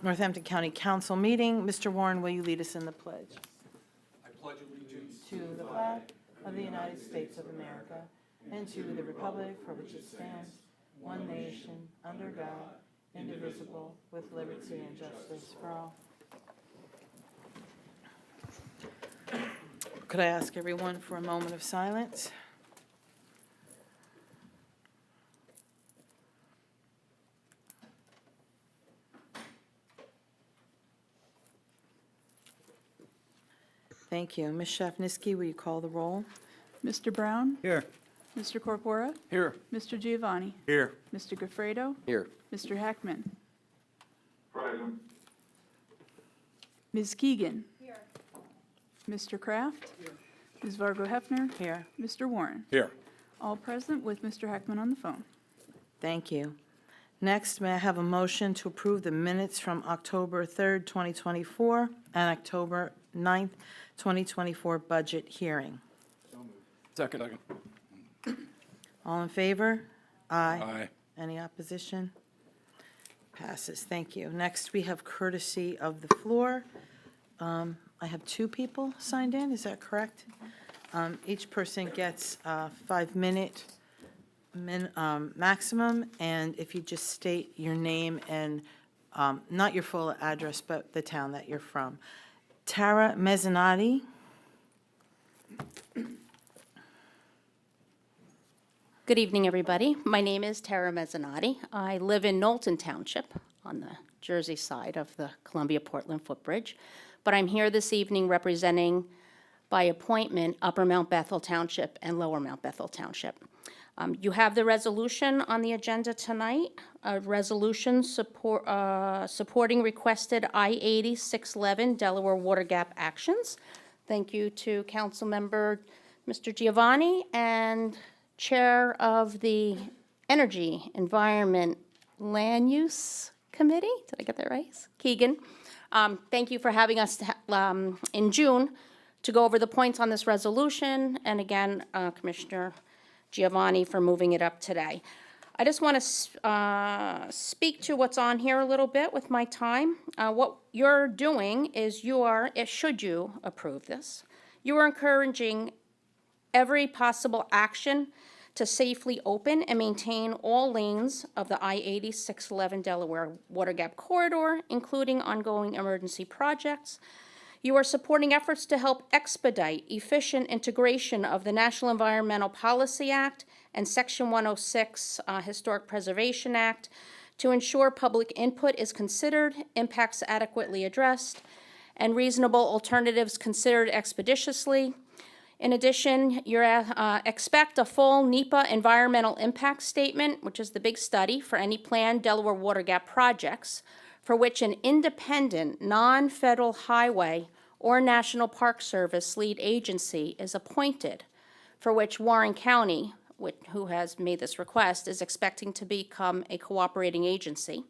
Northampton County Council meeting. Mr. Warren, will you lead us in the pledge? I pledge allegiance To the flag of the United States of America and to the republic for which it stands, one nation, under God, indivisible, with liberty and justice for all. Could I ask everyone for a moment of silence? Thank you. Ms. Shafnisky, will you call the roll? Mr. Brown? Here. Mr. Corpora? Here. Mr. Giovanni? Here. Mr. Goffredo? Here. Mr. Heckman? Present. Ms. Keegan? Here. Mr. Kraft? Here. Ms. Vargo Hefner? Here. Mr. Warren? Here. All present with Mr. Heckman on the phone. Thank you. Next, may I have a motion to approve the minutes from October 3rd, 2024 and October 9th, 2024 budget hearing? Second. All in favor? Aye. Any opposition? Passes. Thank you. Next, we have courtesy of the floor. I have 2 people signed in, is that correct? Each person gets a 5-minute maximum, and if you just state your name and not your full address, but the town that you're from. Tara Mezzanotte. Good evening, everybody. My name is Tara Mezzanotte. I live in Knowlton Township on the Jersey side of the Columbia-Portland footbridge, but I'm here this evening representing by appointment Upper Mount Bethel Township and Lower Mount Bethel Township. You have the resolution on the agenda tonight, a resolution supporting requested I-80 611 Delaware Water Gap actions. Thank you to Councilmember Mr. Giovanni and Chair of the Energy, Environment, Land Use Committee. Did I get that right? Keegan. Thank you for having us in June to go over the points on this resolution. And again, Commissioner Giovanni for moving it up today. I just want to speak to what's on here a little bit with my time. What you're doing is should you approve this, you are encouraging every possible action to safely open and maintain all lanes of the I-80 611 Delaware Water Gap Corridor, including ongoing emergency projects. You are supporting efforts to help expedite efficient integration of the National Environmental Policy Act and Section 106 Historic Preservation Act to ensure public input is considered, impacts adequately addressed, and reasonable alternatives considered expeditiously. In addition, you expect a full NEPA environmental impact statement, which is the big study for any planned Delaware Water Gap projects, for which an independent, non-federal highway or National Park Service lead agency is appointed, for which Warren County, who has made this request, is expecting to become a cooperating agency.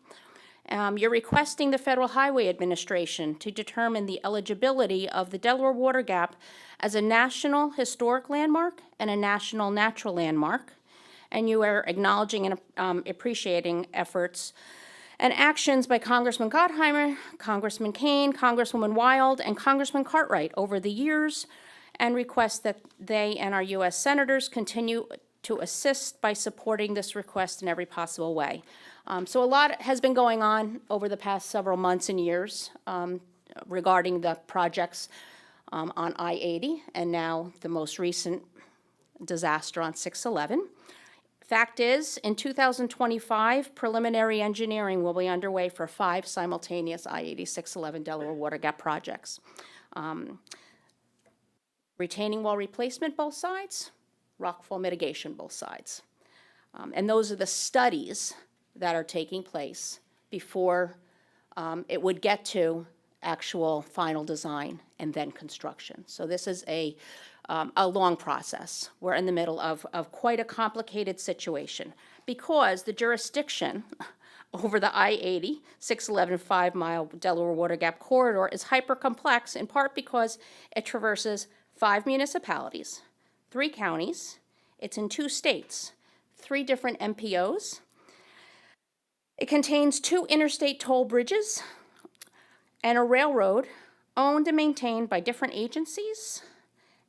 You're requesting the Federal Highway Administration to determine the eligibility of the Delaware Water Gap as a National Historic Landmark and a National Natural Landmark, and you are acknowledging and appreciating efforts and actions by Congressman Gottheimer, Congressman Kane, Congresswoman Wild, and Congressman Cartwright over the years, and request that they and our U.S. Senators continue to assist by supporting this request in every possible way. So a lot has been going on over the past several months and years regarding the projects on I-80, and now the most recent disaster on 611. Fact is, in 2025, preliminary engineering will be underway for 5 simultaneous I-80 611 Delaware Water Gap projects. Retaining wall replacement both sides, rockfall mitigation both sides. And those are the studies that are taking place before it would get to actual final design and then construction. So this is a long process. We're in the middle of quite a complicated situation because the jurisdiction over the I-80 611 5-mile Delaware Water Gap corridor is hyper-complex, in part because it traverses 5 municipalities, 3 counties, it's in 2 states, 3 different MPOs. It contains 2 interstate toll bridges, and a railroad owned and maintained by different agencies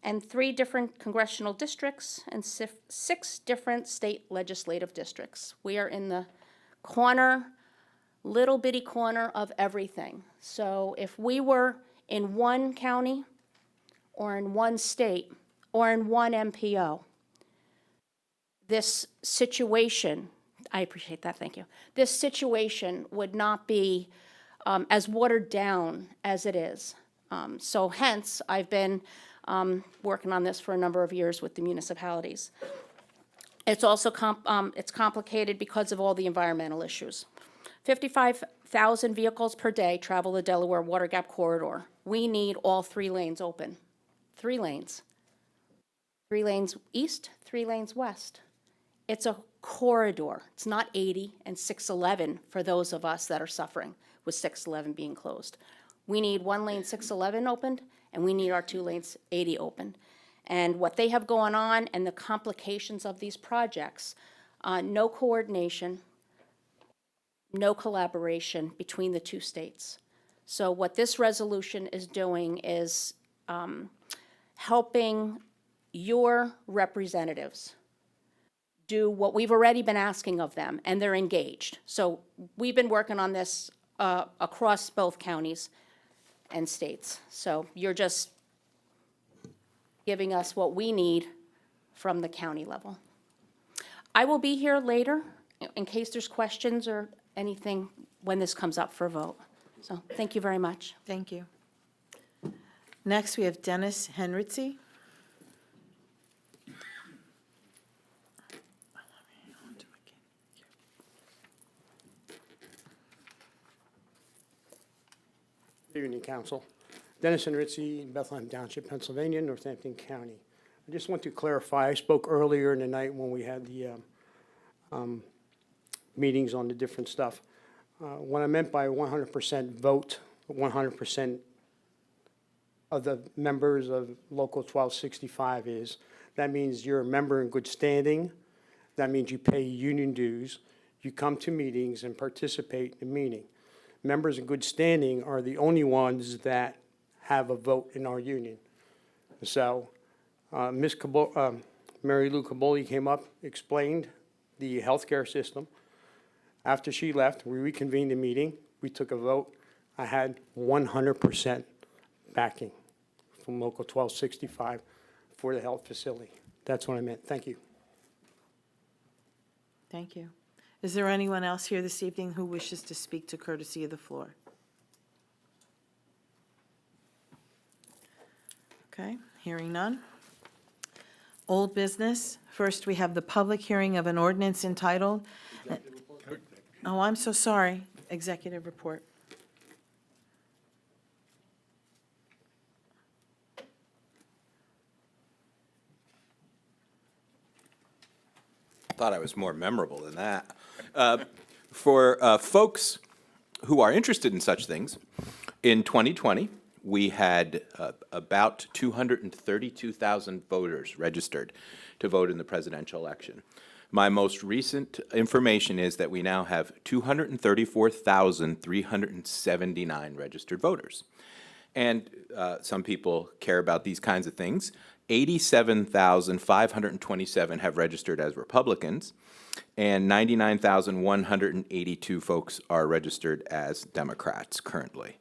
and 3 different congressional districts and 6 different state legislative districts. We are in the corner, little bitty corner of everything. So if we were in one county or in one state or in one MPO, this situation, I appreciate that, thank you. This situation would not be as watered down as it is. So hence, I've been working on this for a number of years with the municipalities. It's also it's complicated because of all the environmental issues. 55,000 vehicles per day travel the Delaware Water Gap Corridor. We need all 3 lanes open. 3 lanes. 3 lanes east, 3 lanes west. It's a corridor. It's not 80 and 611 for those of us that are suffering with 611 being closed. We need 1 lane 611 opened, and we need our 2 lanes 80 opened. And what they have going on and the complications of these projects, no coordination, no collaboration between the 2 states. So what this resolution is doing is helping your representatives do what we've already been asking of them, and they're engaged. So we've been working on this across both counties and states. So you're just giving us what we need from the county level. I will be here later in case there's questions or anything when this comes up for a vote. So thank you very much. Thank you. Next, we have Dennis Henritzy. Good evening, Council. Dennis Henritzy in Bethlehem Township, Pennsylvania, Northampton County. I just want to clarify, I spoke earlier in the night when we had the meetings on the different stuff. What I meant by 100% vote, 100% of the members of Local 1265 is, that means you're a member in good standing, that means you pay union dues, you come to meetings and participate in the meeting. Members in good standing are the only ones that have a vote in our union. So Mary Lou Caboli came up, explained the healthcare system. After she left, we reconvened the meeting. We took a vote. I had 100% backing from Local 1265 for the health facility. That's what I meant. Thank you. Thank you. Is there anyone else here this evening who wishes to speak to courtesy of the floor? Okay, hearing none. Old business. First, we have the public hearing of an ordinance entitled. Oh, I'm so sorry. Executive report. Thought I was more memorable than that. For folks who are interested in such things, in 2020, we had about 232,000 voters registered to vote in the presidential election. My most recent information is that we now have 234,379 registered voters. And some people care about these kinds of things. 87,527 have registered as Republicans, and 99,182 folks are registered as Democrats currently.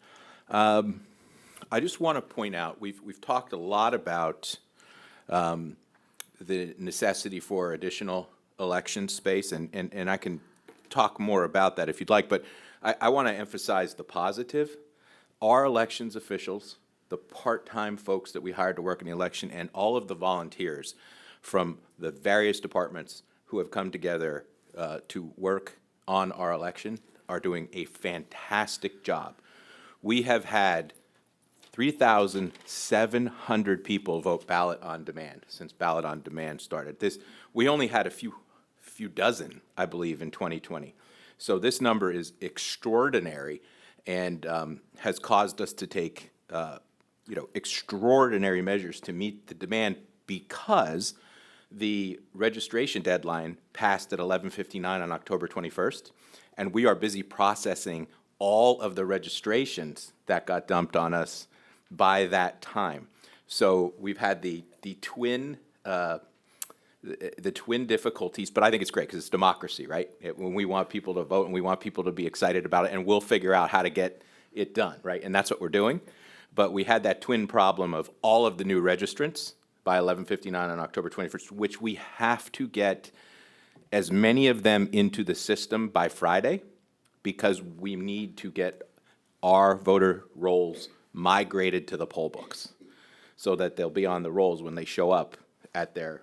I just want to point out, we've talked a lot about the necessity for additional election space, and I can talk more about that if you'd like, but I want to emphasize the positive. Our elections officials, the part-time folks that we hired to work in the election, and all of the volunteers from the various departments who have come together to work on our election are doing a fantastic job. We have had 3,700 people vote ballot on demand since ballot on demand started. We only had a few dozen, I believe, in 2020. So this number is extraordinary and has caused us to take extraordinary measures to meet the demand because the registration deadline passed at 11:59 on October 21st, and we are busy processing all of the registrations that got dumped on us by that time. So we've had the twin difficulties, but I think it's great because it's democracy, right? When we want people to vote and we want people to be excited about it, and we'll figure out how to get it done, right? And that's what we're doing. But we had that twin problem of all of the new registrants by 11:59 on October 21st, which we have to get as many of them into the system by Friday, because we need to get our voter rolls migrated to the poll books so that they'll be on the rolls when they show up at their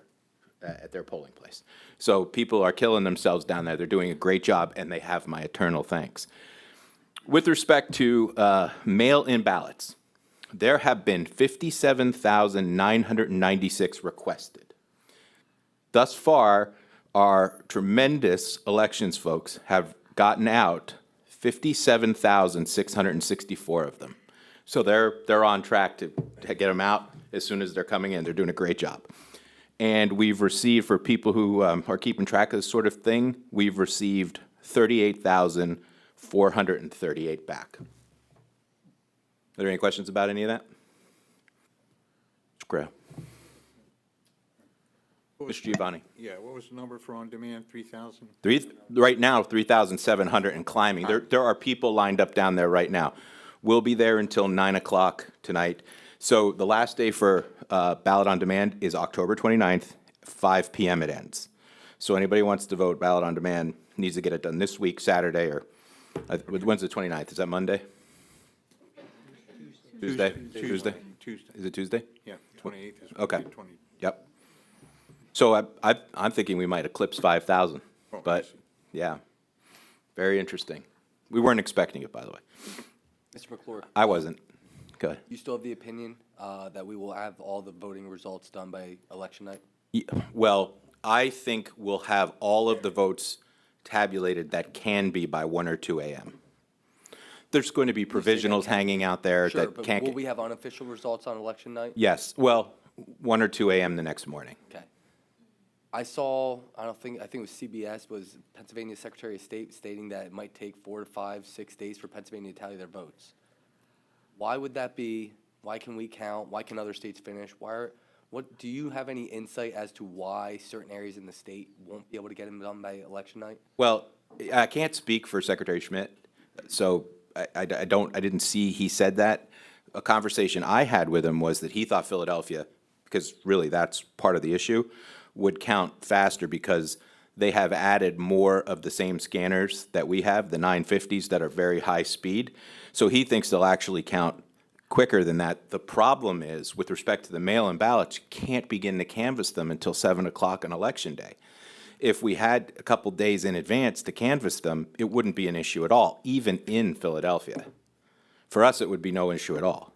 polling place. So people are killing themselves down there. They're doing a great job, and they have my eternal thanks. With respect to mail-in ballots, there have been 57,996 requested. Thus far, our tremendous elections folks have gotten out 57,664 of them. So they're on track to get them out as soon as they're coming in. They're doing a great job. And we've received, for people who are keeping track of this sort of thing, we've received 38,438 back. Are there any questions about any of that? Mr. Grail. Mr. Giovanni. Yeah, what was the number for on-demand, 3,000? Right now, 3,700 and climbing. There are people lined up down there right now. We'll be there until 9 o'clock tonight. So the last day for ballot on demand is October 29th, 5 p.m. it ends. So anybody who wants to vote ballot on demand needs to get it done this week, Saturday, or when's the 29th? Is that Monday? Tuesday? Tuesday. Is it Tuesday? Yeah, 28th is. Okay. 20. Yep. So I'm thinking we might eclipse 5,000, Oh, I but see. yeah, very interesting. We weren't expecting it, by the way. Mr. McClure, I wasn't. Go ahead. you still have the opinion that we will have all the voting results done by election night? Well, I think we'll have all of the votes tabulated that can be by 1 or 2 a.m. There's going to be provisionals hanging out there Sure, that but can't. will we have unofficial results on election night? Yes, well, 1 or 2 a.m. the next morning. Okay. I saw, I think it was CBS, was Pennsylvania Secretary of State stating that it might take 4 to 5, 6 days for Pennsylvania to tally their votes. Why would that be? Why can we count? Why can other states finish? Do you have any insight as to why certain areas in the state won't be able to get them done by election night? Well, I can't speak for Secretary Schmidt, so I didn't see he said that. A conversation I had with him was that he thought Philadelphia, because really that's part of the issue, would count faster because they have added more of the same scanners that we have, the 950s that are very high speed. So he thinks they'll actually count quicker than that. The problem is, with respect to the mail-in ballots, you can't begin to canvass them until 7 o'clock on Election Day. If we had a couple days in advance to canvass them, it wouldn't be an issue at all, even in Philadelphia. For us, it would be no issue at all.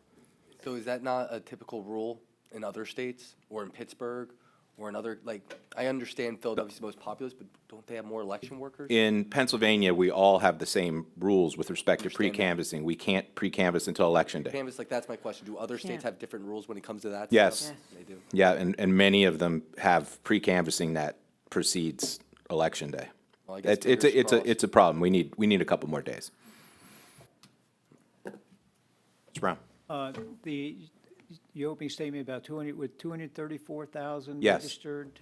So is that not a typical rule in other states or in Pittsburgh or in other, I understand Philadelphia's most populous, but don't they have more election workers? In Pennsylvania, we all have the same rules with respect to Understand that. pre-canvassing. We can't pre-canvass until Election Day. Canvas, that's my question. Do other states Yeah. have different rules when it comes to that Yes. stuff? They do. Yeah, and many of them have pre-canvassing that precedes Election Day. Well, I guess It's a problem. We need a couple more days. Mr. Brown? The opening statement about 234,000 Yes. registered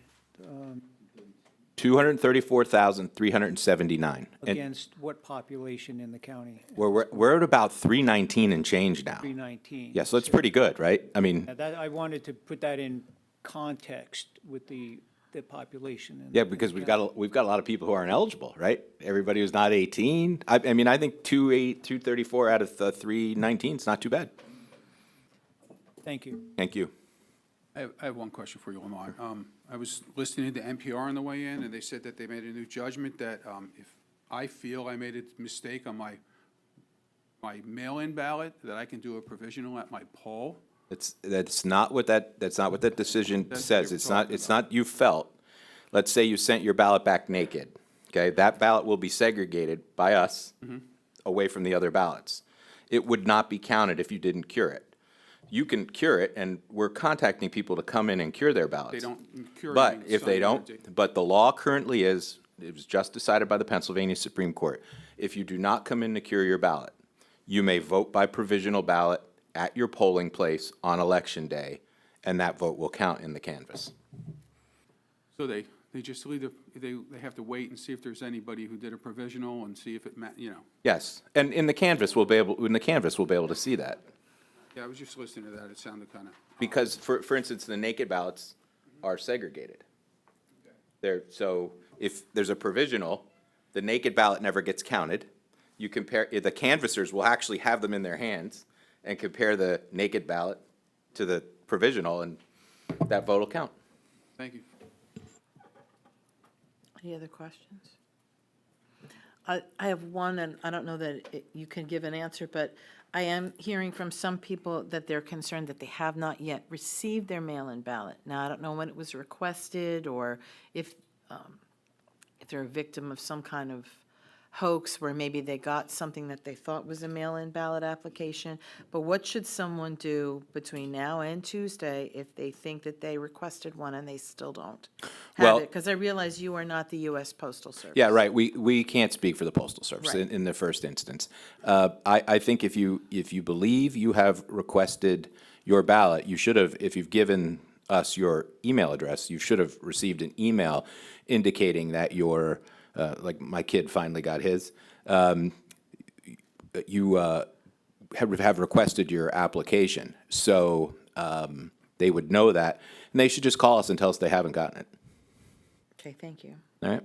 234,379. And against what population in the county? we're at about 319 and change now. 319. Yeah, so that's pretty good, right? I mean, Now that, I wanted to put that in context with the population. in yeah, the because we've county. got a lot of people who aren't eligible, right? Everybody who's not 18. I mean, I think 234 out of the 319 is not too bad. Thank you. Thank you. I have one question for you, Lamar. I was listening to NPR on the way in, and they said that they made a new judgment that if I feel I made a mistake on my mail-in ballot, that I can do a provisional at my poll. That's not what that decision That's what says. you're It's talking not you felt. Let's say you sent your ballot back naked, okay? That ballot will be segregated by us away from the other ballots. It would not be counted if you didn't cure it. You can cure it, and we're contacting people to come in and cure their ballots. They don't cure But it. if they don't, but the law currently is, it was just decided by the Pennsylvania Supreme Court. if you do not come in to cure your ballot, you may vote by provisional ballot at your polling place on election day, and that vote will count in the canvass. So they just leave they have to wait and see if there's anybody who did a provisional and see if it, Yes, and in the canvass, we'll be able to see that. Yeah, I was just listening to that. It sounded kind of. Because, for instance, the naked ballots are segregated. So if there's a provisional, the naked ballot never gets counted. You compare, the canvassers will actually have them in their hands and compare the naked ballot to the provisional, and that vote will count. Thank you. Any other questions? I have one, and I don't know that you can give an answer, but I am hearing from some people that they're concerned that they have not yet received their mail-in ballot. Now, I don't know when it was requested, or if they're a victim of some kind of hoax where maybe they got something that they thought was a mail-in ballot application. But what should someone do between now and Tuesday if they think that they requested one and they still don't have Well- it? Because I realize you are not the U.S. Postal Service. Yeah, right. We can't speak for the Postal Service Right. in the first instance. I think if you believe you have requested your ballot, you should have, if you've given us your email address, you should have received an email indicating that your, like my kid finally got his, you have requested your application. So they would know that, and they should just call us and tell us they haven't gotten it. Okay, thank you. All right.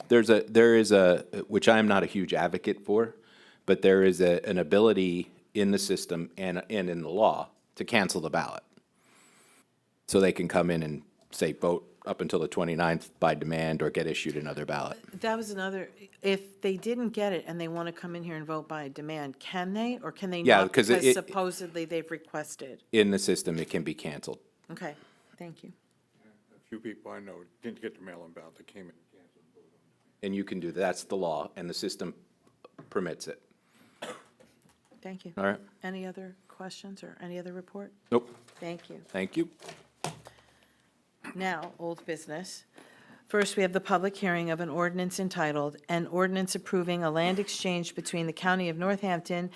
There is a, which I am not a huge advocate for, but there is an ability in the system and in the law to cancel the ballot. So they can come in and say, vote up until the 29th by demand or get issued another ballot. That was another, if they didn't get it and they want to come in here and vote by demand, can they, or can they Yeah, not? because Because it- supposedly they've requested. In the system, it can be canceled. Okay, thank you. A few people I know didn't get the mail-in ballot, they came in. And you can do that. That's the law, and the system permits it. Thank you. All right? Any other questions or any other report? Nope. Thank you. Thank you. Now, old business. First, we have the public hearing of an ordinance entitled, "An Ordinance Approving a Land Exchange Between the County of Northampton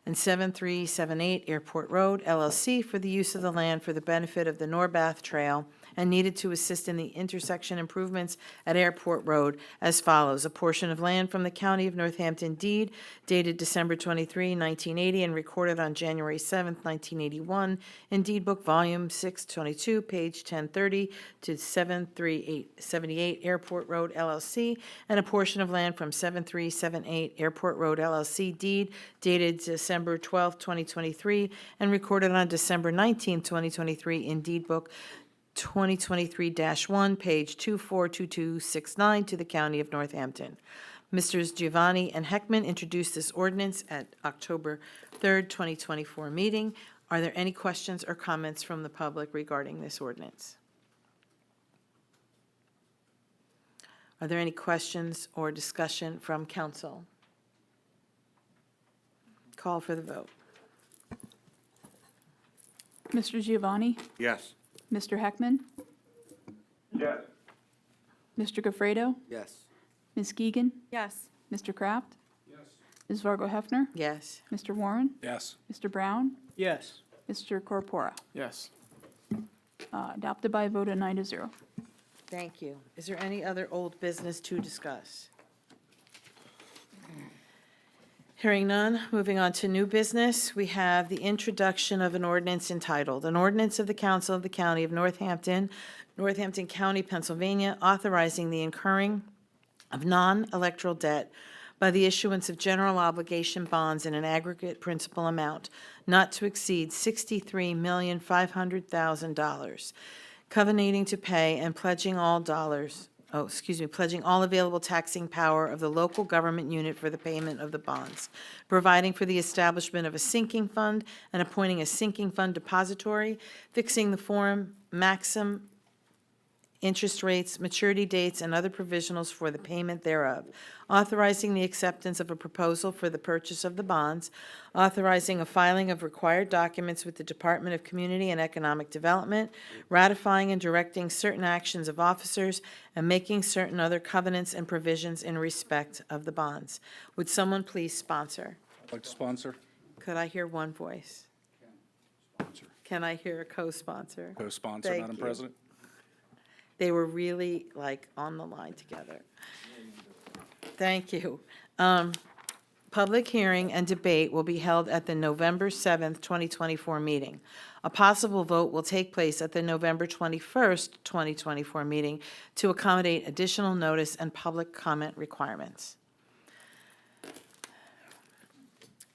and 7378 Airport Road LLC for the use of the land for the benefit of the Norbath Trail and needed to assist in the intersection improvements at Airport Road as follows. A portion of land from the County of Northampton deed dated December 23, 1980, and recorded on January 7, 1981, in Deed Book Volume 622, page 1030 to 7378 Airport Road LLC, and a portion of land from 7378 Airport Road LLC deed dated December 12, 2023, and recorded on December 19, 2023, in Deed Book 2023-1, page 242269, to the County of Northampton. Messrs. Giovanni and Heckman introduced this ordinance at October 3rd, 2024 meeting. Are there any questions or comments from the public regarding this ordinance? Are there any questions or discussion from council? Call for the vote. Mr. Giovanni? Yes. Mr. Heckman? Yes. Mr. Gafredo? Yes. Ms. Keegan? Yes. Mr. Kraft? Yes. Ms. Fargo Hefner? Yes. Mr. Warren? Yes. Mr. Brown? Yes. Mr. Corpora? Yes. Adopted by a vote of 9-0. Thank you. Is there any other old business to discuss? Hearing none, moving on to new business, we have the introduction of an ordinance entitled, "An Ordinance of the Council of the County of Northampton, Northampton County, Pennsylvania, authorizing the incurring of non-electoral debt by the issuance of general obligation bonds in an aggregate principal amount not to exceed $63,500,000, covenanting to pay and pledging all pledging all available taxing power of the local government unit for the payment of the bonds, providing for the establishment of a sinking fund and appointing a sinking fund depository, fixing the forum maximum interest rates, maturity dates, and other provisionals for the payment thereof, authorizing the acceptance of a proposal for the purchase of the bonds, authorizing a filing of required documents with the Department of Community and Economic Development, ratifying and directing certain actions of officers, and making certain other covenants and provisions in respect of the bonds. Would someone please sponsor? I'd like to sponsor. Could I hear one voice? Sponsor. Can I hear a co-sponsor? Co-sponsor, Thank Madam you. President. They were really like on the line together. Thank you. Public hearing and debate will be held at the November 7th, 2024 meeting. A possible vote will take place at the November 21st, 2024 meeting to accommodate additional notice and public comment requirements.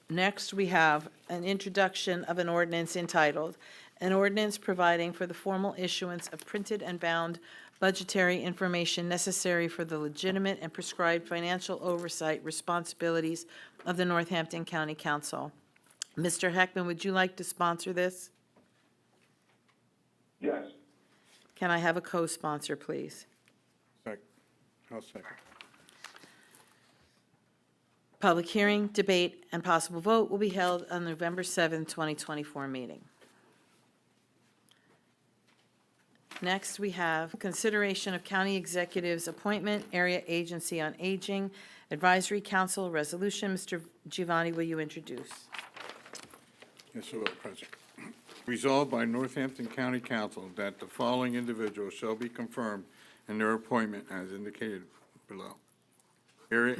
Next, we have an introduction of an ordinance entitled, "An Ordinance Providing for the Formal Issuance of Printed and Bound Budgetary Information Necessary for the Legitimate and Prescribed Financial Oversight Responsibilities of the Northampton County Council." Mr. Heckman, would you like to sponsor this? Yes. Can I have a co-sponsor, please? I'll second. Public hearing, debate, and possible vote will be held on November 7th, 2024 meeting. Next, we have consideration of county executive's appointment, Area Agency on Aging, Advisory Council Resolution. Mr. Giovanni, will you introduce? Yes, I will, President. Resolved by Northampton County Council that the following individuals shall be confirmed in their appointment as indicated below. Area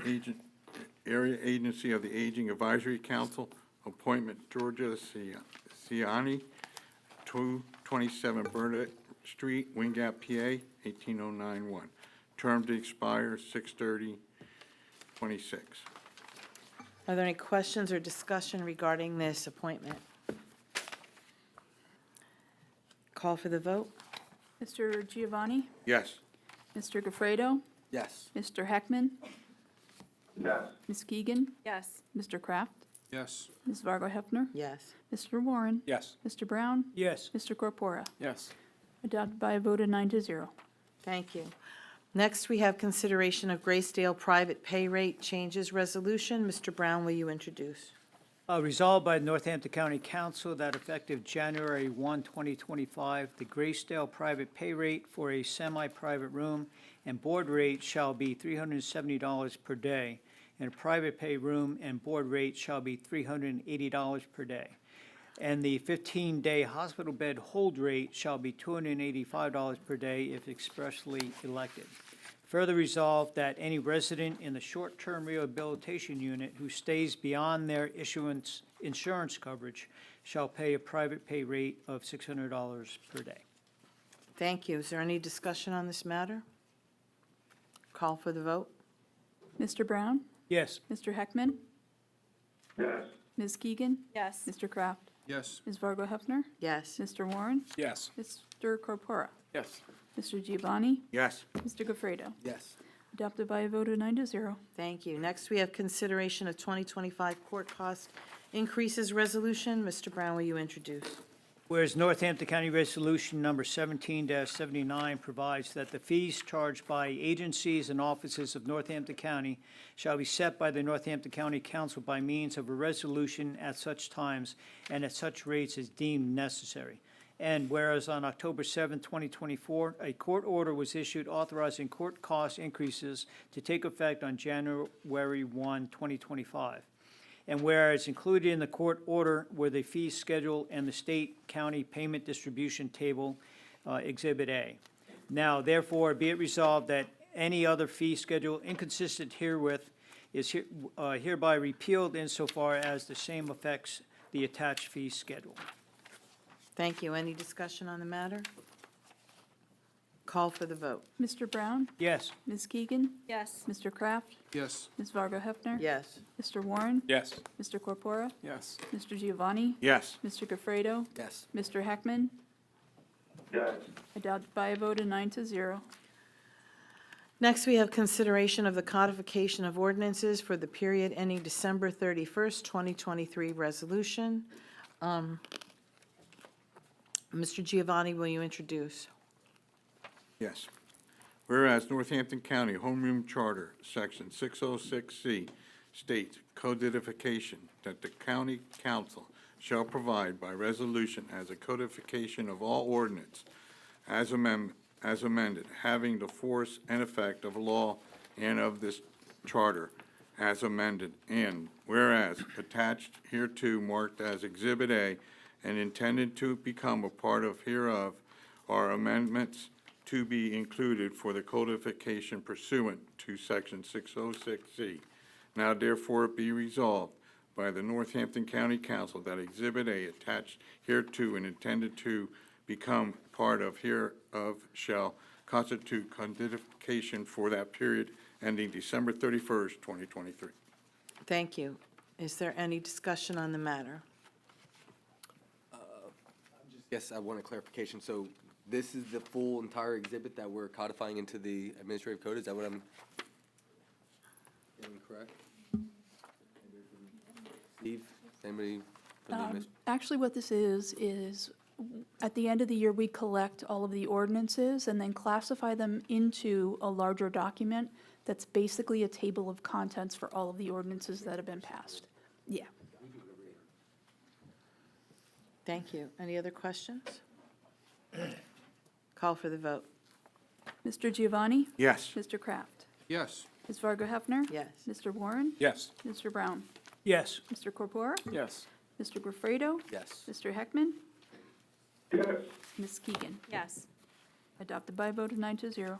Agency of the Aging Advisory Council, appointment Georgia Ciani, 227 Burnett Street, Wind Gap, PA, 18091. Term to expire 6/30/26. Are there any questions or discussion regarding this appointment? Call for the vote? Mr. Giovanni? Yes. Mr. Gafredo? Yes. Mr. Heckman? Yes. Ms. Keegan? Yes. Mr. Kraft? Yes. Ms. Vargo Hefner? Yes. Mr. Warren? Yes. Mr. Brown? Yes. Mr. Corpora? Yes. Adopted by a vote of 9-0. Thank you. Next, we have consideration of Graysdale private pay rate changes resolution. Mr. Brown, will you introduce? Resolved by the Northampton County Council that effective January 1, 2025, the Graysdale private pay rate for a semi-private room and board rate shall be $370 per day, and a private pay room and board rate shall be $380 per day. And the 15-day hospital bed hold rate shall be $285 per day if expressly elected. Further resolved that any resident in the short-term rehabilitation unit who stays beyond their insurance coverage shall pay a private pay rate of $600 per day. Thank you. Is there any discussion on this matter? Call for the vote? Mr. Brown? Yes. Mr. Heckman? Yes. Ms. Keegan? Yes. Mr. Kraft? Yes. Ms. Vargo Hefner? Yes. Mr. Warren? Yes. Mr. Corpora? Yes. Mr. Giovanni? Yes. Mr. Gafredo? Yes. Adopted by a vote of 9-0. Thank you. Next, we have consideration of 2025 court cost increases resolution. Mr. Brown, will you introduce? Whereas Northampton County Resolution Number 17-79 provides that the fees charged by agencies and offices of Northampton County shall be set by the Northampton County Council by means of a resolution at such times and at such rates as deemed necessary. And whereas on October 7, 2024, a court order was issued authorizing court cost increases to take effect on January 1, 2025. And whereas included in the court order were the fee schedule and the state-county payment distribution table, Exhibit A. Now, therefore, be it resolved that any other fee schedule inconsistent herewith is hereby repealed insofar as the same affects the attached fee schedule. Thank you. Any discussion on the matter? Call for the vote. Mr. Brown? Yes. Ms. Keegan? Yes. Mr. Kraft? Yes. Ms. Vargo Hefner? Yes. Mr. Warren? Yes. Mr. Corpora? Yes. Mr. Giovanni? Yes. Mr. Gafredo? Yes. Mr. Heckman? Yes. Adopted by a vote of 9-0. Next, we have consideration of the codification of ordinances for the period ending December 31st, 2023 resolution. Mr. Giovanni, will you introduce? Yes. Whereas Northampton County Homeroom Charter, Section 606C, states codification that the county council shall provide by resolution as a codification of all ordinance as amended, having the force and effect of law and of this charter as amended. And whereas attached hereto marked as Exhibit A and intended to become a part of hereof are amendments to be included for the codification pursuant to Section 606C. Now therefore be resolved by the Northampton County Council that Exhibit A attached hereto and intended to become part of hereof shall constitute codification for that period ending December 31st, 2023. Thank you. Is there any discussion on the matter? Yes, I want a clarification. So this is the full entire exhibit that we're codifying into the administrative code? Is that what I'm getting correct? Steve, anybody from the admin? Actually, what this is at the end of the year, we collect all of the ordinances and then classify them into a larger document that's basically a table of contents for all of the ordinances that have been passed. Yeah. Thank you. Any other questions? Call for the vote. Mr. Giovanni? Yes. Mr. Kraft? Yes. Ms. Fargo Hefner? Yes. Mr. Warren? Yes. Mr. Brown? Yes. Mr. Corpora? Yes. Mr. Grilfredo? Yes. Mr. Heckman? yes, Ms. Keegan? Yes. Adopted by a vote of 9-0.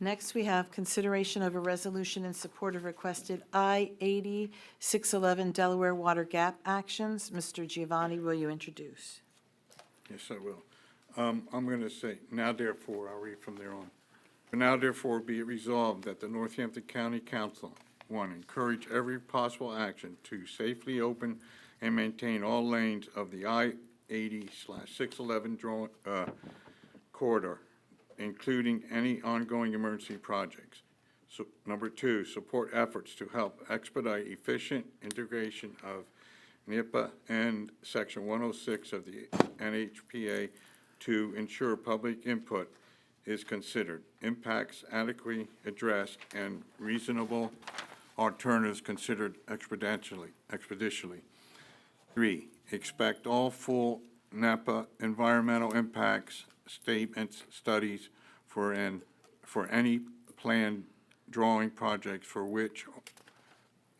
Next, we have consideration of a resolution in support of requested I-80-611 Delaware Water Gap actions. Mr. Giovanni, will you introduce? Yes, I will. I'm going to say, now therefore, I'll read from there on. Now therefore be it resolved that the Northampton County Council, one, encourage every possible action to safely open and maintain all lanes of the I-80/611 corridor, including any ongoing emergency projects. So, number two, support efforts to help expedite efficient integration of NIPA and Section 106 of the NHPA to ensure public input is considered, impacts adequately addressed, and reasonable alternatives considered expeditiously. Three, expect all full NEPA environmental impacts statements, studies for any planned drawing projects for which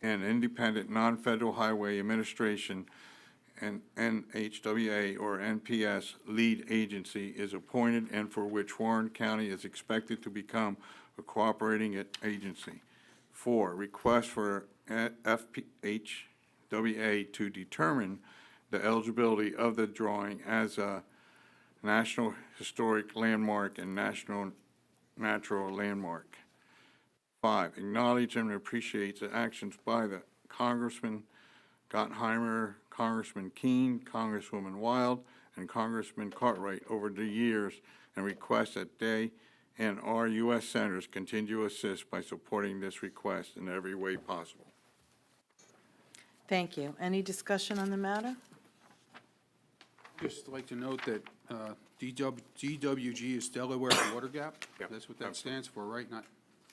an independent non-federal highway administration and NHWA or NPS lead agency is appointed and for which Warren County is expected to become a cooperating agency. 4, request for FHWA to determine the eligibility of the drawing as a National Historic Landmark and National Natural Landmark. 5, acknowledge and appreciate the actions by the Congressman Gottheimer, Congressman Keene, Congresswoman Wild, and Congressman Cartwright over the years and request that they and our U.S. Senators continue to assist by supporting this request in every way possible. Thank you. Any discussion on the matter? Just like to note that DWG is Delaware Water Gap. Yeah, That's what that stands for, right? Not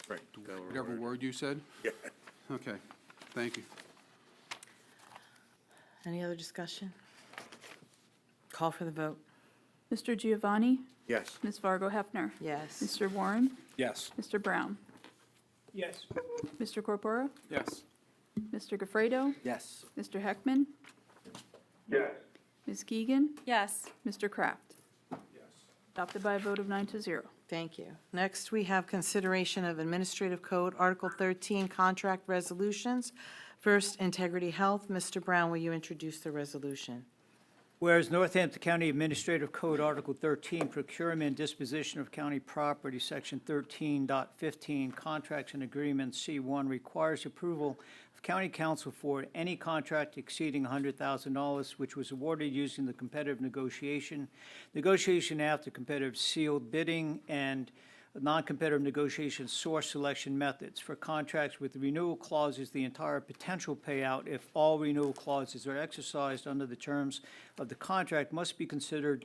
Right. whatever word you said? Yeah. Okay, thank you. Any other discussion? Call for the vote. Mr. Giovanni? Yes. Ms. Fargo Hefner? Yes. Mr. Warren? Yes. Mr. Brown? Yes. Mr. Corpora? Yes. Mr. Grilfredo? Yes. Mr. Heckman? yes, Ms. Keegan? Yes. Mr. Kraft? Adopted by a vote of 9-0. Thank you. Next, we have consideration of Administrative Code, Article 13, Contract Resolutions. First, Integrity Health. Mr. Brown, will you introduce the resolution? Whereas Northampton County Administrative Code, Article 13, Procurement and Disposition of County Property, Section 13.15, Contracts and Agreements, C1, requires approval of County Council for any contract exceeding $100,000 which was awarded using the competitive negotiation after competitive sealed bidding, and non-competitive negotiation source selection methods. For contracts with renewal clauses, the entire potential payout, if all renewal clauses are exercised under the terms of the contract, must be considered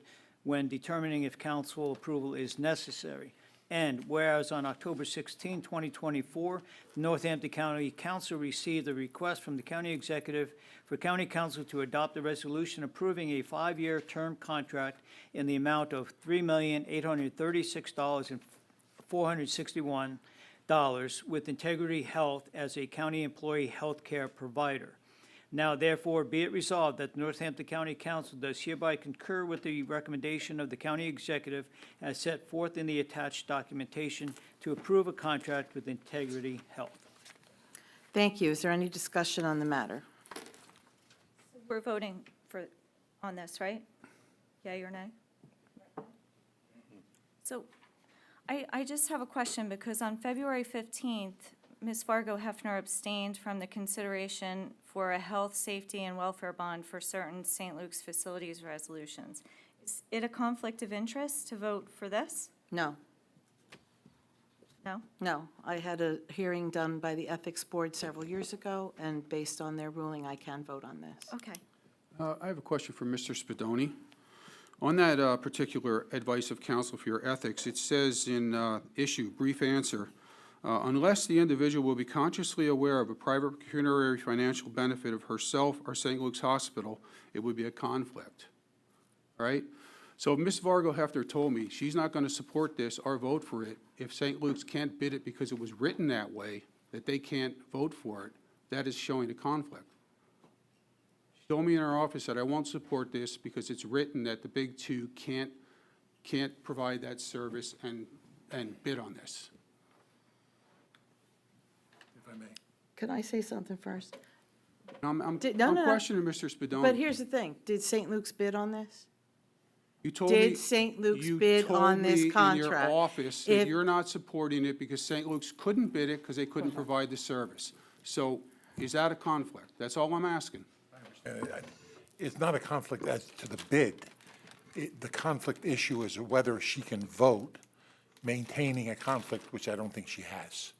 when determining if council approval is necessary. And whereas on October 16, 2024, the Northampton County Council received a request from the county executive for county council to adopt a resolution approving a 5-year term contract in the amount of $3,836,461 with Integrity Health as a county employee health care provider. Now therefore be it resolved that the Northampton County Council does hereby concur with the recommendation of the county executive as set forth in the attached documentation to approve a contract with Integrity Health. Thank you. Is there any discussion on the matter? We're voting on this, right? Yea or nay? So I just have a question, because on February 15th, Ms. Fargo Hefner abstained from the consideration for a health, safety, and welfare bond for certain St. Luke's facilities resolutions. Is it a conflict of interest to vote for this? No. No? No. I had a hearing done by the Ethics Board several years ago, and based on their ruling, I can vote on this. Okay. I have a question for Mr. Spadoni. On that particular advice of counsel for your ethics, it says in issue, brief answer, unless the individual will be consciously aware of a private pecuniary financial benefit of herself or St. Luke's Hospital, it would be a conflict. All right? So if Ms. Vargo Hefner told me she's not going to support this or vote for it, if St. Luke's can't bid it because it was written that way, that they can't vote for it, that is showing a conflict. She told me in her office that I won't support this because it's written that the big two can't provide that service and bid on this. If I may. Can I say something first? I'm No. questioning Mr. Spadoni. But here's the thing. Did St. Luke's bid on this? You told me. Did St. Luke's bid on this You told me in contract? your office that If- you're not supporting it because St. Luke's couldn't bid it because they couldn't provide the service. So is that a conflict? That's all I'm asking. It's not a conflict as to the bid. The conflict issue is whether she can vote, maintaining a conflict, which I don't think she has.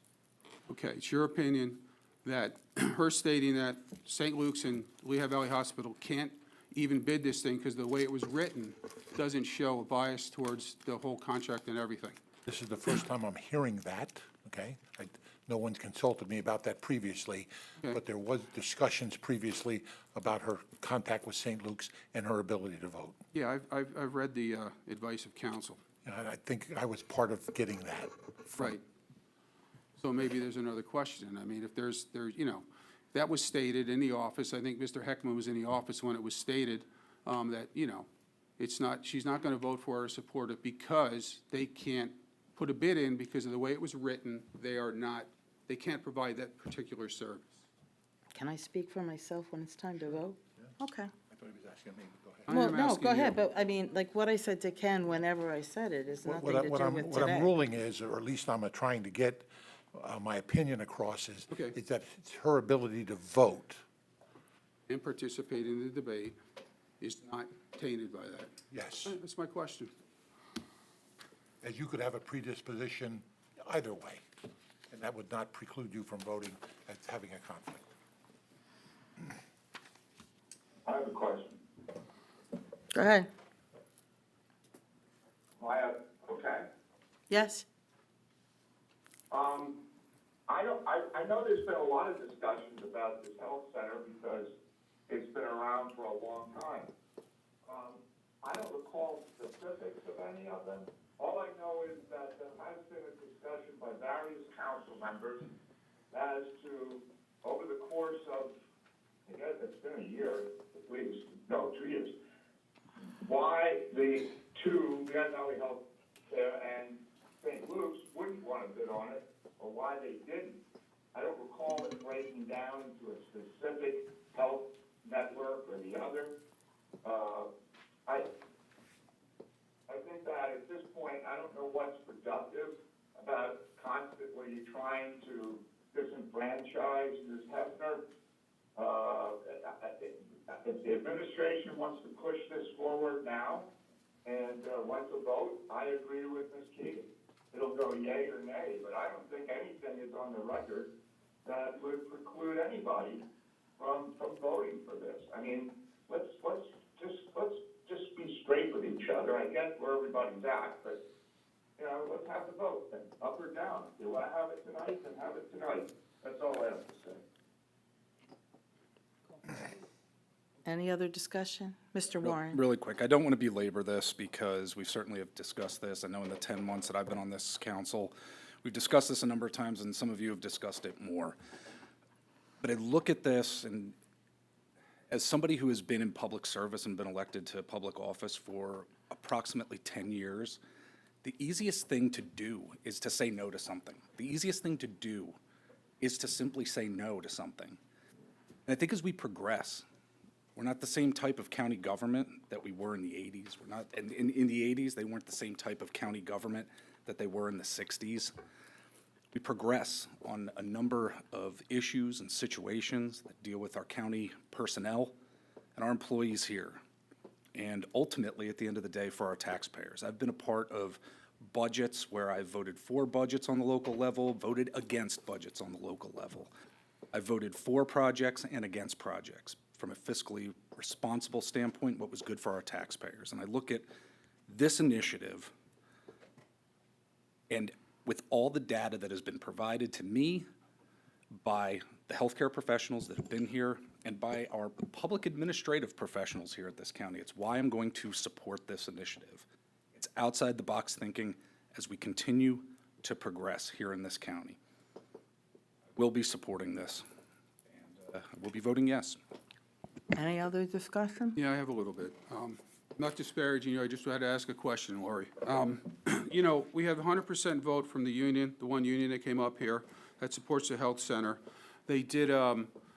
Okay, it's your opinion that her stating that St. Luke's and Lehigh Valley Hospital can't even bid this thing because the way it was written doesn't show a bias towards the whole contract and everything. This is the first time I'm hearing that, okay? No one's consulted me about that previously, Okay. but there was discussions previously about her contact with St. Luke's and her ability to vote. Yeah, I've read the advice of counsel. And I think I was part of getting that. Right. So maybe there's another question. I mean, if that was stated in the office, I think Mr. Heckman was in the office when it was stated, that, she's not going to vote for or support it because they can't put a bid in because of the way it was written. They can't provide that particular service. Can I speak for myself when it's time to vote? Okay. I thought he was asking me, go ahead. I Well, am no, asking go ahead, you. but I mean, like what I said to Ken whenever I said it is nothing to do with today. What I'm ruling is, or at least I'm trying to get my opinion across is, Okay. is that it's her ability to vote. And participate in the debate is not tainted by that. Yes. That's my question. As you could have a predisposition either way, and that would not preclude you from voting as having a conflict. I have a question. Go ahead. Okay. Yes? I know there's been a lot of discussions about this health center because it's been around for a long time. I don't recall specifics of any of them. All I know is that there has been a discussion by various council members as to, over the course of, I guess it's been a year, at least, no, 2 years, why the two, Lehigh Valley Health Care and St. Luke's, wouldn't want to bid on it, or why they didn't. I don't recall it breaking down into a specific health network or the other. I think that at this point, I don't know what's productive about constantly trying to disenfranchise Ms. Hefner. If the administration wants to push this forward now and wants to vote, I agree with Ms. Keegan. It'll go yay or nay, but I don't think anything is on the record that would preclude anybody from voting for this. I mean, let's just be straight with each other. together, I get where everybody's at, but, you know, let's have the vote, and up or down. If you want to have it tonight, then have it tonight. That's all I have to say. Any other discussion? Mr. Warren? Really quick, I don't want to belabor this because we certainly have discussed this. I know in the 10 months that I've been on this council, we've discussed this a number of times, and some of you have discussed it more. But I look at this, and as somebody who has been in public service and been elected to public office for approximately 10 years, the easiest thing to do is to say no to something. The easiest thing to do is to simply say no to something. And I think as we progress, we're not the same type of county government that we were in the 80s. We're not, and in the 80s, they weren't the same type of county government that they were in the 60s. We progress on a number of issues and situations that deal with our county personnel and our employees here. And ultimately, at the end of the day, for our taxpayers. I've been a part of budgets where I've voted for budgets on the local level, voted against budgets on the local level. I voted for projects and against projects from a fiscally responsible standpoint, what was good for our taxpayers. And I look at this initiative, and with all the data that has been provided to me by the healthcare professionals that have been here and by our public administrative professionals here at this county, it's why I'm going to support this initiative. It's outside the box thinking as we continue to progress here in this county. We'll be supporting this, and we'll be voting yes. Any other discussion? Yeah, I have a little bit. Not disparaging you, I just had to ask a question, Lori. You know, we have 100% vote from the union, the one union that came up here that supports the health center. They did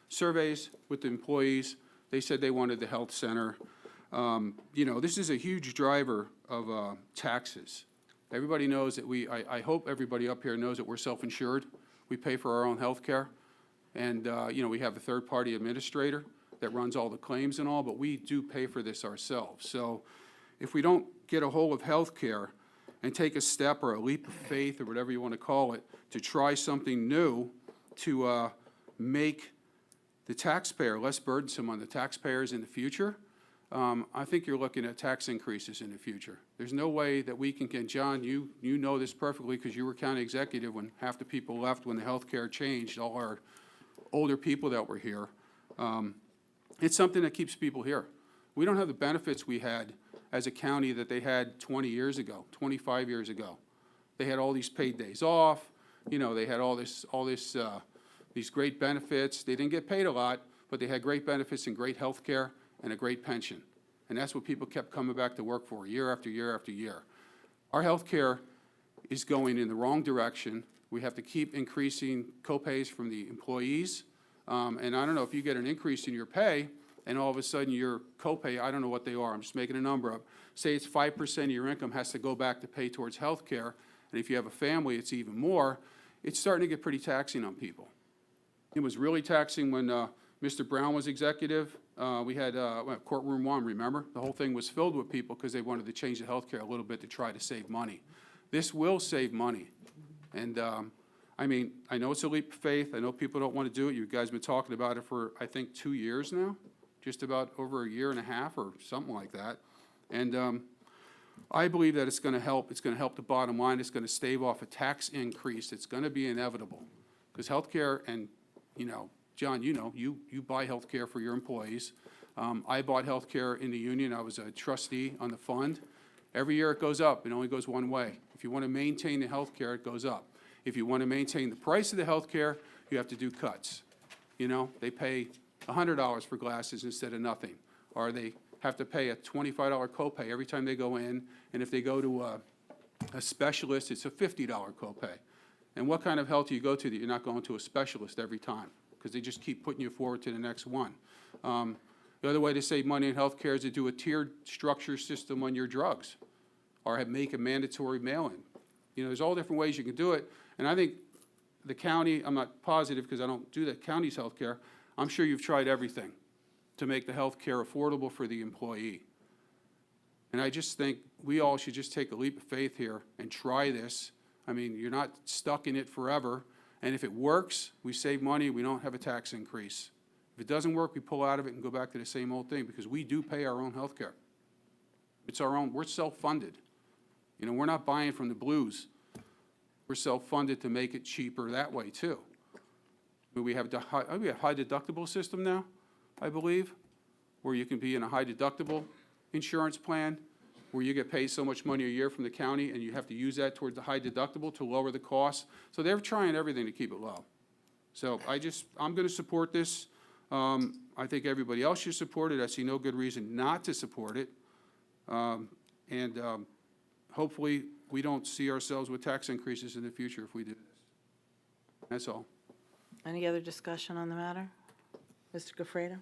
surveys with the employees. They said they wanted the health center. You know, this is a huge driver of taxes. Everybody knows that I hope everybody up here knows that we're self-insured. We pay for our own health care. And, you know, we have a third-party administrator that runs all the claims and all, but we do pay for this ourselves. So if we don't get a hold of health care and take a step or a leap of faith or whatever you want to call it to try something new to make the taxpayer less burdensome on the taxpayers in the future, I think you're looking at tax increases in the future. There's no way that we can get, John, you know this perfectly because you were county executive when half the people left when the health care changed, all our older people that were here. It's something that keeps people here. We don't have the benefits we had as a county that they had 20 years ago, 25 years ago. They had all these paid days off, you know, they had these great benefits. They didn't get paid a lot, but they had great benefits and great health care and a great pension. And that's what people kept coming back to work for year after year after year. Our health care is going in the wrong direction. We have to keep increasing co-pays from the employees. And I don't know if you get an increase in your pay and all of a sudden your copay, I don't know what they are, I'm just making a number up. Say it's 5% of your income has to go back to pay towards health care. And if you have a family, it's even more. It's starting to get pretty taxing on people. It was really taxing when Mr. Brown was executive. We had courtroom one, remember? The whole thing was filled with people because they wanted to change the health care a little bit to try to save money. This will save money. And I mean, I know it's a leap of faith. I know people don't want to do it. You guys have been talking about it for, I think, 2 years now, just about over a year and a half or something like that. And I believe that it's going to help. It's going to help the bottom line. It's going to stave off a tax increase. It's going to be inevitable because healthcare and, you know, John, you know, you buy healthcare for your employees. I bought healthcare in the union. I was a trustee on the fund. Every year it goes up. It only goes one way. If you want to maintain the healthcare, it goes up. If you want to maintain the price of the health care, you have to do cuts. You know, they pay $100 for glasses instead of nothing. Or they have to pay a $25 copay every time they go in. And if they go to a specialist, it's a $50 copay. And what kind of health do you go to that you're not going to a specialist every time? Because they just keep putting you forward to the next one. The other way to save money in health care is to do a tiered structure system on your drugs or make a mandatory mail-in. You know, there's all different ways you can do it. And I think the county, I'm not positive because I don't do the county's health care, I'm sure you've tried everything to make the health care affordable for the employee. And I just think we all should just take a leap of faith here and try this. I mean, you're not stuck in it forever. And if it works, we save money, we don't have a tax increase. If it doesn't work, we pull out of it and go back to the same old thing because we do pay our own health care. It's our own, we're self-funded. You know, we're not buying from the blues. We're self-funded to make it cheaper that way, too. We have high deductible system now, I believe, where you can be in a high deductible insurance plan, where you get paid so much money a year from the county, and you have to use that towards the high deductible to lower the cost. So they're trying everything to keep it low. So I'm going to support this. I think everybody else should support it. I see no good reason not to support it. Hopefully, we don't see ourselves with tax increases in the future if we do this. That's all. Any other discussion on the matter? Mr. Gafredo?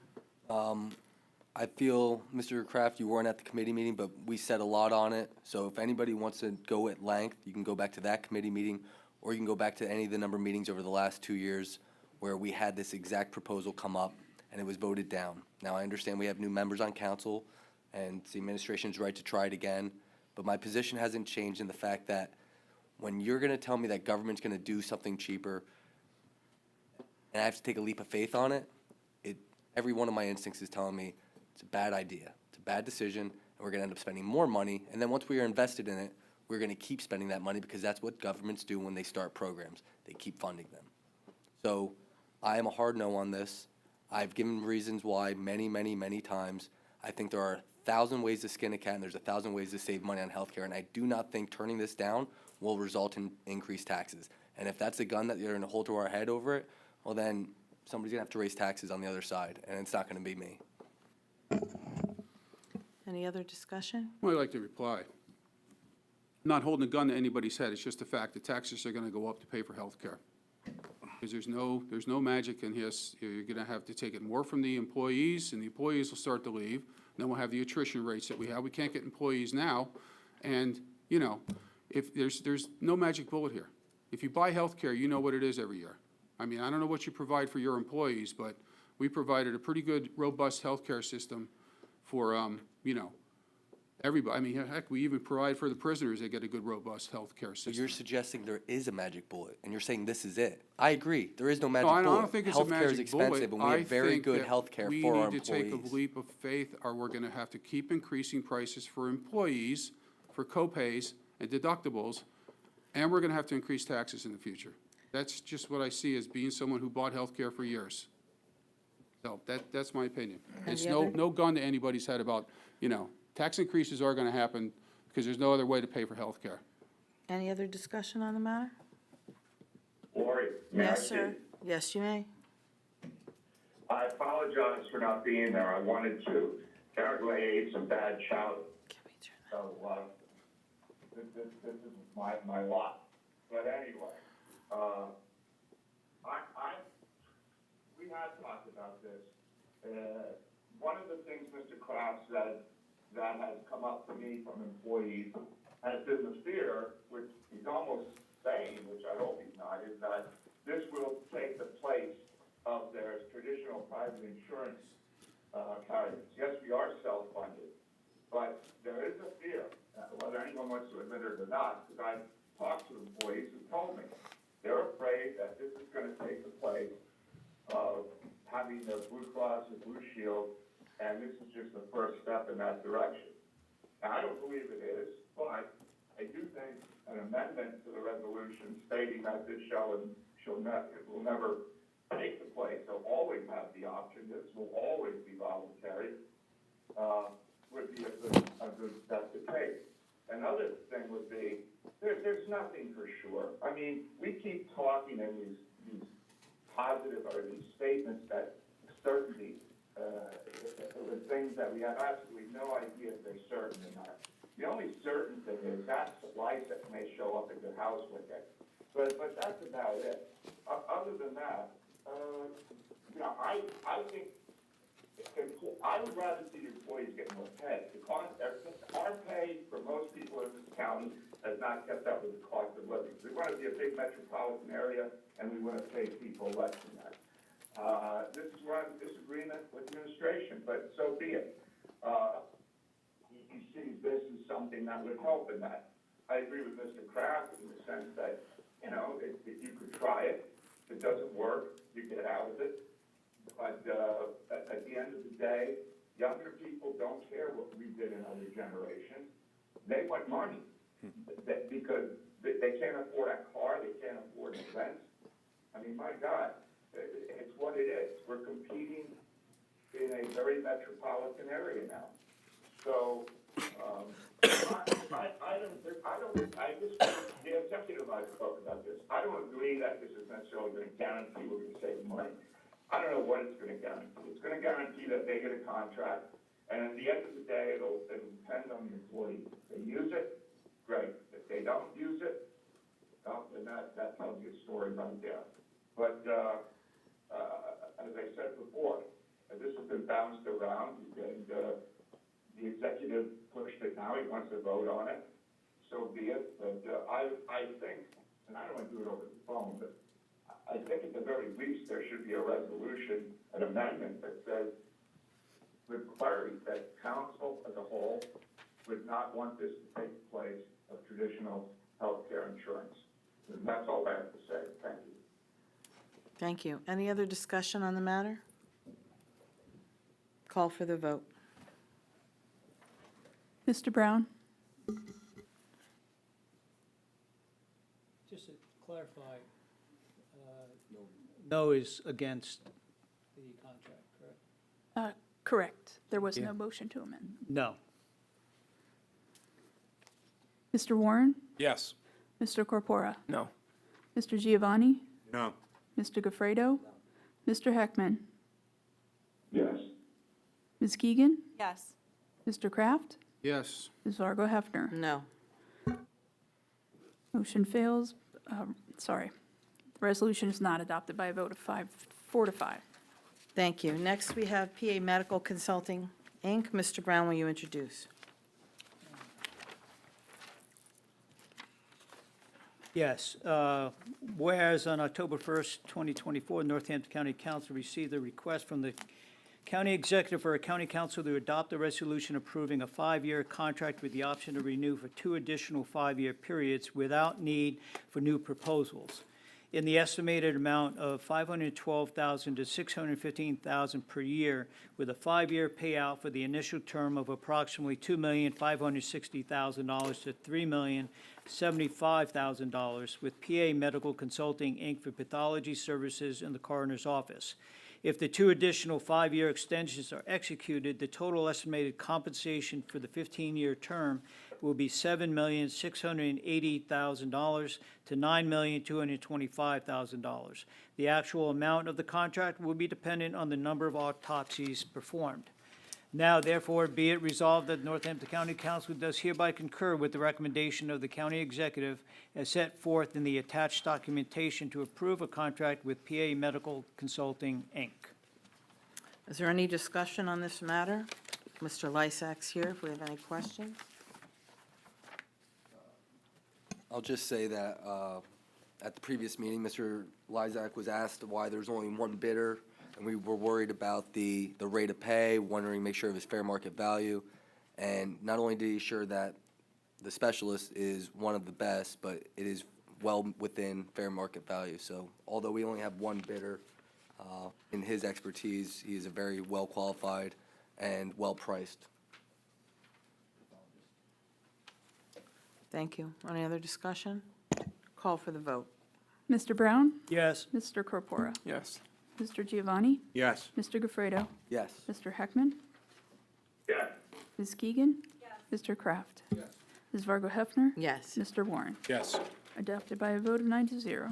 I feel, Mr. Kraft, you weren't at the committee meeting, but we said a lot on it. So if anybody wants to go at length, you can go back to that committee meeting, or you can go back to any of the number of meetings over the last 2 years where we had this exact proposal come up and it was voted down. Now, I understand we have new members on council and it's the administration's right to try it again, but my position hasn't changed in the fact that when you're going to tell me that government's going to do something cheaper and I have to take a leap of faith on it, every one of my instincts is telling me it's a bad idea, it's a bad decision, and we're going to end up spending more money. And then once we are invested in it, we're going to keep spending that money because that's what governments do when they start programs. They keep funding them. So I am a hard no on this. I've given reasons why many, many, many times. I think there are 1,000 ways to skin a cat and there's 1,000 ways to save money on healthcare. And I do not think turning this down will result in increased taxes. And if that's a gun that you're going to hold to our head over it, well then somebody's going to have to raise taxes on the other side, and it's not going to be me. Any other discussion? Well, I'd like to reply. I'm not holding a gun to anybody's head. It's just the fact that taxes are going to go up to pay for health care. Because there's no magic in this. You're going to have to take it more from the employees, and the employees will start to leave. Then we'll have the attrition rates that we have. We can't get employees now. And, you know, if there's no magic bullet here. If you buy health care, you know what it is every year. I mean, I don't know what you provide for your employees, but we provided a pretty good, robust healthcare system for, you know, everybody. I mean, heck, we even provide for the prisoners. They get a good, robust healthcare So system. you're suggesting there is a magic bullet, and you're saying this is it. I agree, there is no magic No, I bullet. don't think it's a Healthcare is magic expensive, bullet. and we have very good health care for our We need to take a employees. leap of faith, or we're going to have to keep increasing prices for employees, for co-pays and deductibles, and we're going to have to increase taxes in the future. That's just what I see as being someone who bought health care for years. So that's my opinion. It's no gun to anybody's head about, you know, tax increases are going to happen because there's no other way to pay for health care. Any other discussion on the matter? Lori, may I Yes, sir. speak? Yes, you may. I apologize for not being there. I wanted to. Apparently, I ate some bad chowder. So, this is my lot. But anyway, we have talked about this. One of the things Mr. Kraft said that has come up to me from employees has been the fear, which he's almost saying, which I hope he's not, is that this will take the place of their traditional private insurance carriers. Yes, we are self-funded, but there is a fear, whether anyone wants to admit it or not, because I've talked to employees who told me they're afraid that this is going to take the place of having their Blue Cross and Blue Shield, and this is just the first step in that direction. Now, I don't believe it is, but I do think an amendment to the resolution stating that this will never take the place, they'll always have the option, this will always be voluntary, would be a good step to take. Another thing would be, there's nothing for sure. I mean, we keep talking in these positive, or these statements that certainty, the things that we have absolutely no idea if they're certain or not. The only certain thing is that lice that may show up at your house with it. But that's about it. Other than that, you know, I think I would rather see employees get more pay. Our pay for most people in this county has not kept up with the cost of living. We want to be a big metropolitan area, and we want to pay people less than that. This is where I'm in disagreement with administration, but so be it. He sees this as something that would help in that. I agree with Mr. Kraft in the sense that, you know, if you could try it, if it doesn't work, you get out of it. But at the end of the day, younger people don't care what we did in other generations. They want money, because they can't afford a car, they can't afford rent. I mean, my God, it's what it is. We're competing in a very metropolitan area now. So, the executive I spoke about this. I don't agree that this is necessarily going to guarantee we're going to save money. I don't know what it's going to guarantee. It's going to guarantee that they get a contract, and at the end of the day, it'll depend on the employee. If they use it, great. If they don't use it, well, then that tells you a story right there. But, as I said before, this has been bounced around, and the executive pushed it now, he wants to vote on it, so be it. But I think, and I don't want to do it over the phone, but I think at the very least, there should be a resolution, an amendment that says, with clarity, that council as a whole would not want this to take the place of traditional healthcare insurance. And that's all I have to say. Thank you. Thank you. Any other discussion on the matter? Call for the vote. Mr. Brown? Just to clarify, no is against the contract, correct? Correct. There was no motion to amend. No. Mr. Warren? Yes. Mr. Corpora? No. Mr. Giovanni? No. Mr. Gafredo? Mr. Heckman? Yes. Ms. Keegan? Yes. Mr. Kraft? Yes. Ms. Fargo Hefner? No. Motion fails. Sorry. The resolution is not adopted by a vote of 4 to 5. Thank you. Next, we have PA Medical Consulting, Inc. Mr. Brown, will you introduce? Yes. Whereas on October 1st, 2024, Northampton County Council received a request from the county executive for a county council to adopt a resolution approving a 5-year contract with the option to renew for 2 additional 5-year periods without need for new proposals, in the estimated amount of $512,000 to $615,000 per year, with a 5-year payout for the initial term of approximately $2,560,000 to $3,075,000 with PA Medical Consulting, Inc. for pathology services in the coroner's office. If the 2 additional 5-year extensions are executed, the total estimated compensation for the 15-year term will be $7,680,000 to $9,225,000. The actual amount of the contract will be dependent on the number of autopsies performed. Now, therefore, be it resolved that Northampton County Council does hereby concur with the recommendation of the county executive as set forth in the attached documentation to approve a contract with PA Medical Consulting, Inc. Is there any discussion on this matter? Mr. Lysak's here if we have any questions. I'll just say that at the previous meeting, Mr. Lysak was asked why there's only one bidder, and we were worried about the rate of pay, wondering, make sure it was fair market value. And not only did he assure that the specialist is one of the best, but it is well within fair market value. So although we only have one bidder, in his expertise, he is a very well-qualified and well-priced. Thank you. Any other discussion? Call for the vote. Mr. Brown? Yes. Mr. Corpora? Yes. Mr. Giovanni? Yes. Mr. Gafredo? Yes. Mr. Heckman? Yes. Ms. Keegan? Mr. Kraft? Ms. Fargo Hefner? Yes. Mr. Warren? Yes. Adopted by a vote of 9 to 0.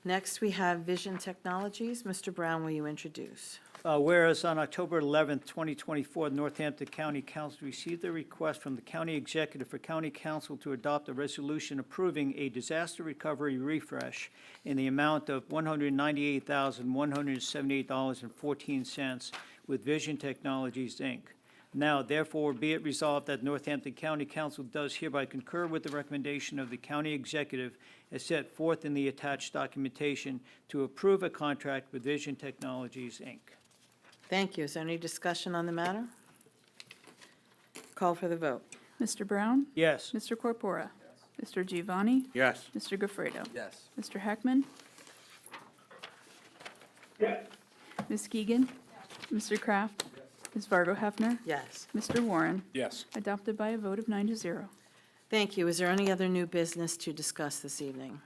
Next, we have Vision Technologies. Mr. Brown, will you introduce? Whereas on October 11th, 2024, the Northampton County Council received a request from the county executive for county council to adopt a resolution approving a disaster recovery refresh in the amount of $198,178.14 with Vision Technologies, Inc. Now, therefore, be it resolved that Northampton County Council does hereby concur with the recommendation of the county executive as set forth in the attached documentation to approve a contract with Vision Technologies, Inc. Thank you. Is there any discussion on the matter? Call for the vote. Mr. Brown? Yes. Mr. Corpora? Mr. Giovanni? Yes. Mr. Gafredo? Yes. Mr. Heckman? Yes. Ms. Keegan? Mr. Kraft? Ms. Fargo Hefner, Yes. Mr. Warren. Yes. Adopted by a vote of 9-0. Thank you. Is there any other new business to discuss this evening?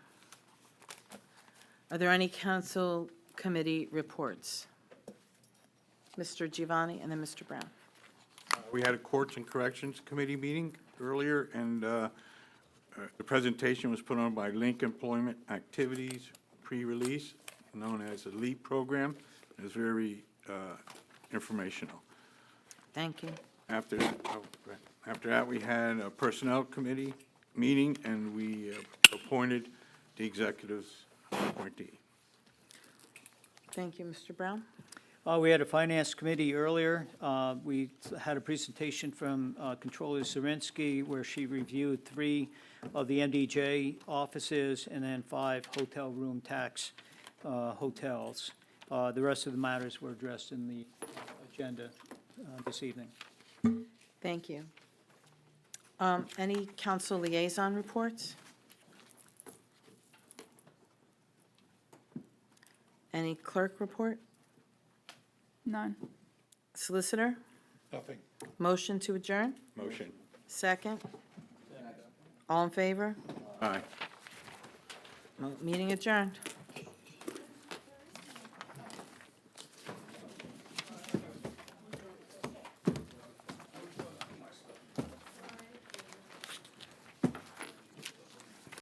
Are there any council committee reports? Mr. Giovanni and then Mr. Brown. We had a Courts and Corrections Committee meeting earlier, and the presentation was put on by Link Employment Activities Pre-Release, known as the LEAP program. It was very informational. Thank you. After that, we had a Personnel Committee meeting, and we appointed the executive's appointee. Thank you, Mr. Brown. We had a Finance Committee earlier. We had a presentation from Controller Zirinsky where she reviewed 3 of the MDJ offices and then 5 hotel room tax hotels. The rest of the matters were addressed in the agenda this evening. Thank you. Any council liaison reports? Any clerk report? None. Solicitor? Nothing. Motion to adjourn? Motion. Second? All in favor? Aye. Meeting adjourned.